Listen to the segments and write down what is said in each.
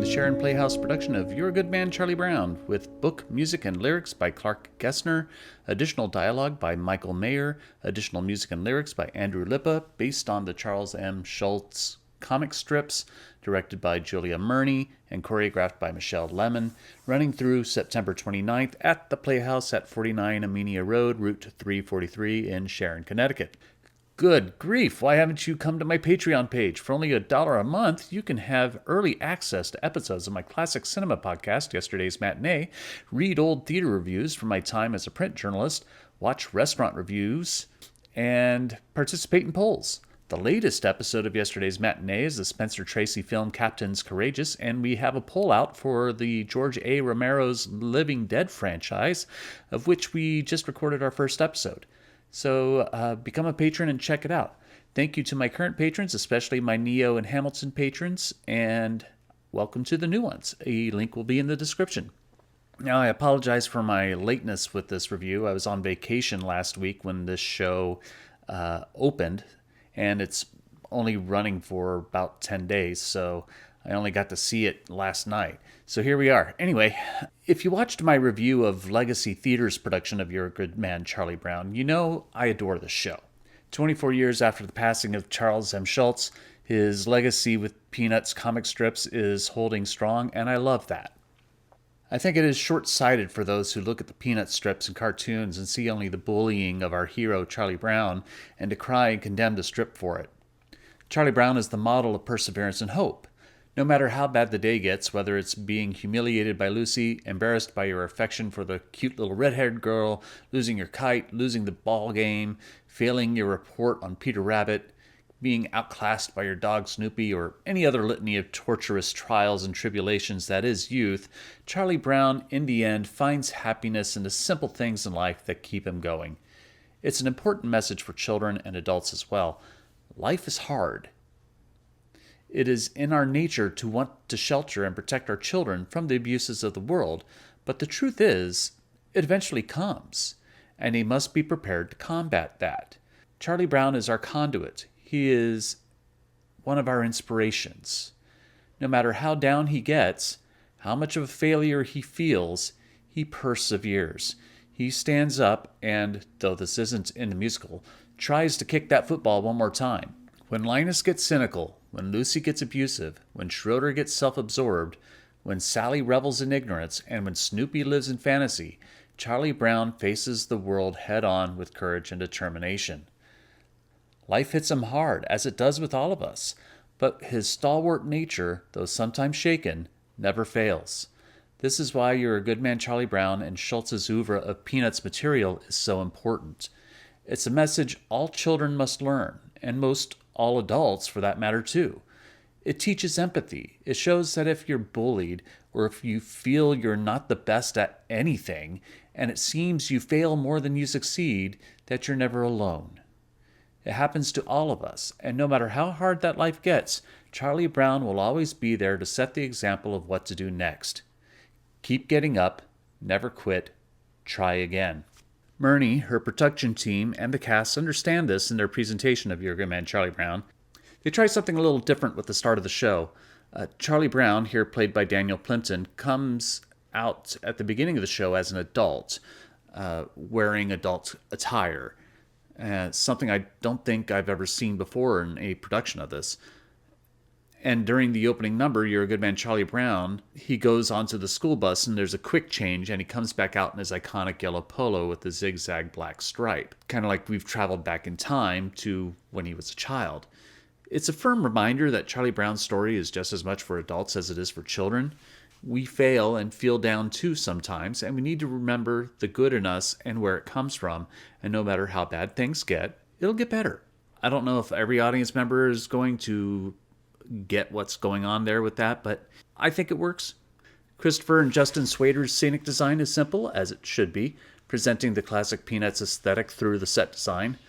Sharon Playhouse production of You're a Good Man, Charlie Brown, with book, music, and lyrics by Clark Gesner, additional dialogue by Michael Mayer, additional music and lyrics by Andrew Lippa, based on the Charles M. Schulz comic strips, directed by Julia Murney, and choreographed by Michelle Lemon, running through September 29th at the Playhouse at 49 Amenia Road, Route 343 in Sharon, Connecticut. Good grief, why haven't you come to my Patreon page? For only $1 a month, you can have early access to episodes of my classic cinema podcast, Yesterday's Matinee, read old theater reviews from my time as a print journalist, watch restaurant reviews, and participate in polls. The latest episode of Yesterday's Matinee is the Spencer Tracy film Captain's Courageous, and we have a poll out for the George A. Romero's Living Dead franchise, of which we just recorded our first episode. So become a patron and check it out. Thank you to my current patrons, especially my Neo and Hamilton patrons, and welcome to the new ones. A link will be in the description. Now, I apologize for my lateness with this review. I was on vacation last week when this show opened, and it's only running for about 10 days, so I only got to see it last night. So here we are. Anyway, if you watched my review of Legacy Theater's production of You're a Good Man, Charlie Brown, you know I adore the show. 24 years after the passing of Charles M. Schulz, his legacy with Peanuts comic strips is holding strong, and I love that. I think it is short-sighted for those who look at the Peanut strips and cartoons and see only the bullying of our hero Charlie Brown and decry and condemn the strip for it. Charlie Brown is the model of perseverance and hope. No matter how bad the day gets, whether it's being humiliated by Lucy, embarrassed by your affection for the cute little red-haired girl, losing your kite, losing the ball game, failing your report on Peter Rabbit, being outclassed by your dog Snoopy, or any other litany of torturous trials and tribulations that is youth, Charlie Brown, in the end, finds happiness in the simple things in life that keep him going. It's an important message for children and adults as well. Life is hard. It is in our nature to want to shelter and protect our children from the abuses of the world, but the truth is, it eventually comes, and he must be prepared to combat that. Charlie Brown is our conduit. He is one of our inspirations. No matter how down he gets, how much of a failure he feels, he perseveres. He stands up and, though this isn't in the musical, tries to kick that football one more time. When Linus gets cynical, when Lucy gets abusive, when Schroeder gets self-absorbed, when Sally revels in ignorance, and when Snoopy lives in fantasy, Charlie Brown faces the world head-on with courage and determination. Life hits him hard, as it does with all of us, but his stalwart nature, though sometimes shaken, never fails. This is why You're a Good Man, Charlie Brown, and Schulz's oeuvre of Peanuts material is so important. It's a message all children must learn, and most all adults for that matter too. It teaches empathy. It shows that if you're bullied, or if you feel you're not the best at anything, and it seems you fail more than you succeed, that you're never alone. It happens to all of us, and no matter how hard that life gets, Charlie Brown will always be there to set the example of what to do next. Keep getting up, never quit, try again. Murney, her production team, and the cast understand this in their presentation of You're a Good Man, Charlie Brown. They try something a little different with the start of the show. Charlie Brown, here played by Daniel Plimpton, comes out at the beginning of the show as an adult, wearing adult attire. Something I don't think I've ever seen before in a production of this. And during the opening number, You're a Good Man, Charlie Brown, he goes onto the school bus and there's a quick change and he comes back out in his iconic yellow polo with the zigzag black stripe. Kind of like we've traveled back in time to when he was a child. It's a firm reminder that Charlie Brown's story is just as much for adults as it is for children. We fail and feel down too sometimes, and we need to remember the good in us and where it comes from, and no matter how bad things get, it'll get better. I don't know if every audience member is going to get what's going on there with that, but I think it works. Christopher and Justin Swader's scenic design is simple, as it should be, presenting the classic Peanuts aesthetic through the set design.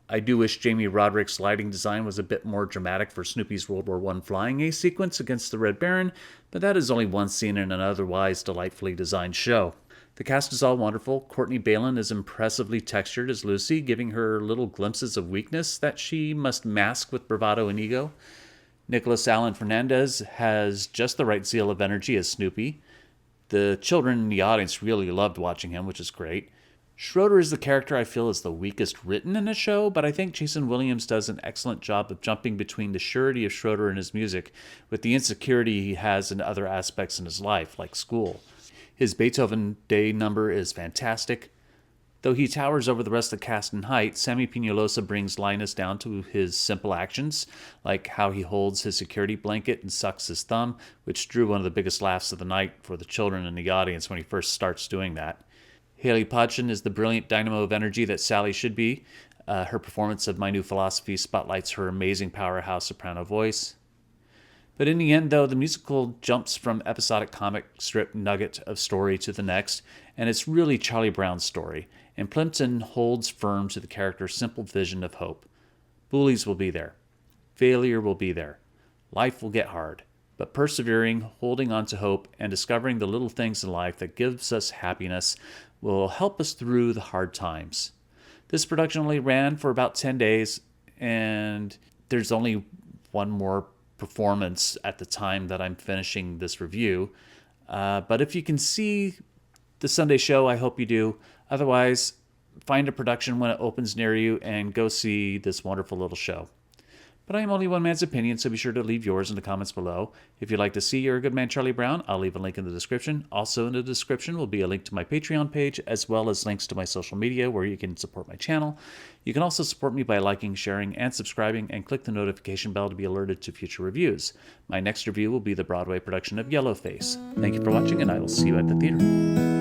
I do wish Jamie Roderick's lighting design was a bit more dramatic for Snoopy's World War I flying ace sequence against the Red Baron, but that is only one scene in an otherwise delightfully designed show. The cast is all wonderful. Courtney Balan is impressively textured as Lucy, giving her little glimpses of weakness that she must mask with bravado and ego. Nicholas Allen Fernandez has just the right zeal of energy as Snoopy. The children in the audience really loved watching him, which is great. Schroeder is the character I feel is the weakest written in the show, but I think Jason Williams does an excellent job of jumping between the surety of Schroeder and his music with the insecurity he has in other aspects in his life, like school. His Beethoven Day number is fantastic. Though he towers over the rest of the cast in height, Sammy Piñolosa brings Linus down to his simple actions, like how he holds his security blanket and sucks his thumb, which drew one of the biggest laughs of the night for the children in the audience when he first starts doing that. Haley Podchin is the brilliant dynamo of energy that Sally should be. Her performance of My New Philosophy spotlights her amazing powerhouse soprano voice. But in the end, though, the musical jumps from episodic comic strip nugget of story to the next, and it's really Charlie Brown's story, and Plimpton holds firm to the character's simple vision of hope. Bullies will be there. Failure will be there. Life will get hard. But persevering, holding on to hope, and discovering the little things in life that gives us happiness will help us through the hard times. This production only ran for about 10 days, and there's only one more performance at the time that I'm finishing this review. But if you can see the Sunday show, I hope you do. Otherwise, find a production when it opens near you and go see this wonderful little show. But I am only one man's opinion, so be sure to leave yours in the comments below. If you'd like to see You're a Good Man, Charlie Brown, I'll leave a link in the description. Also in the description will be a link to my Patreon page, as well as links to my social media where you can support my channel. You can also support me by liking, sharing, and subscribing, and click the notification bell to be alerted to future reviews. My next review will be the Broadway production of Yellowface. Thank you for watching, and I will see you at the theater.